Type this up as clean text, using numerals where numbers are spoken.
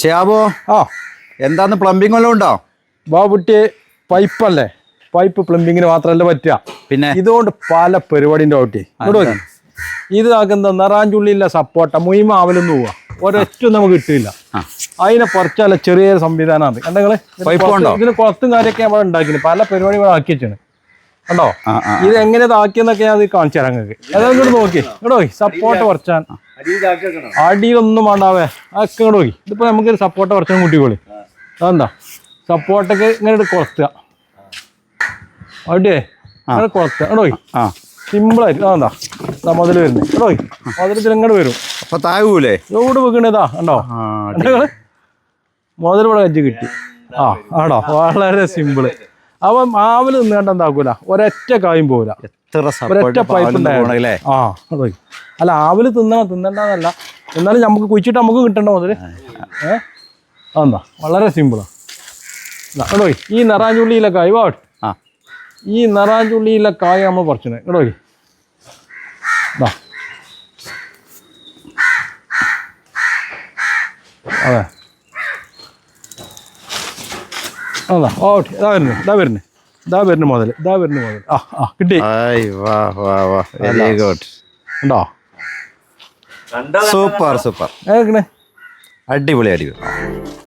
ഷിയാബോ ആ എന്താന്ന് പ്ലംബിംഗ് വല്ലതും ഉണ്ടോ? ബാബുട്ടി പൈപ്പല്ലേ, പൈപ്പ് പ്ലംബിങ്ങിന് മാത്രമല്ല പറ്റുക, പിന്നെ ഇതുകൊണ്ട് പല പരിപാടിൻ്റെ ഔട്ടി ഇവിടെ ഇത് ആക്കുന്ന നിറാഞ്ചുള്ളിയില്ല സപ്പോട്ട മുയിമാവലൊന്നും പോവാ ഒരൊറ്റ നമുക്ക് കിട്ടില്ല. അതിനെ കുറച്ചല്ല ചെറിയ സംവിധാനമാണ് കണ്ടങ്ങള്. ഇതിന് കുളത്തും കാര്യമൊക്കെ നമ്മൾ ഉണ്ടാക്കിന് പല പരിപാടി ഇവിടെ ആക്കി വെച്ചാണ് കണ്ടോ. ഇത് എങ്ങനെ ഇതാക്കിയെന്നൊക്കെ ഞാൻ അത് കാണിച്ചു തരാം നിങ്ങൾക്ക്. അതായത് ഇങ്ങോട്ട് നോക്കി ഇങ്ങോട്ട് പോയി സപ്പോർട്ട് കുറച്ചാൻ അടിയിലൊന്നും വേണ്ടാവേ അതൊക്കെ ഇങ്ങോട്ട് പോയി. ഇതിപ്പോ നമുക്കൊരു സപ്പോർട്ട് കുറച്ചാൻ കൂട്ടിക്കോളി. അതെന്താ സപ്പോർട്ടൊക്കെ ഇങ്ങനെ കുറക്കുക അടിയേ അങ്ങനെ കുറക്കുക ഇങ്ങോട്ട് പോയി സിമ്പിളായിരിക്കും. അതെന്താ മുതൽ വരുന്നത് ഇങ്ങോട്ട് പോയി മുതലത്തിൽ ഇങ്ങോട്ട് വരും. അപ്പൊ താഴൂലേ എവിടെ വെക്കണേതാ കണ്ടോ മുതൽ ഇവിടെ വെച്ച് കിട്ടി. ആണോ വളരെ സിമ്പിള്. അപ്പം ആവില് നിന്നുകൊണ്ട് എന്താക്കൂല ഒരൊറ്റ കായും പോവില്ല, ഒരൊറ്റ പൈപ്പ് ഉണ്ടായില്ലേ. അല്ല ആവില് തിന്നണ്ടെന്നല്ല, എന്നാലും നമുക്ക് കുഴിച്ചിട്ട് നമുക്ക് കിട്ടണ്ട മുതല്. അതെന്താ വളരെ സിമ്പിളാ. കേട്ടോ ഈ നിറാഞ്ചുള്ളിയിലെ കായ് വാട്ട്, ഈ നിറാഞ്ചുള്ളിയിലെ കായ് നമ്മൾ പറിച്ചത് കേട്ടോ. അതെ അതാ ഓട്ടെ ഇതാ വരുന്നു മുതൽ കിട്ടി. Very good. ഉണ്ടോ സൂപ്പർ സൂപ്പർ, ഏ അടിപൊളി.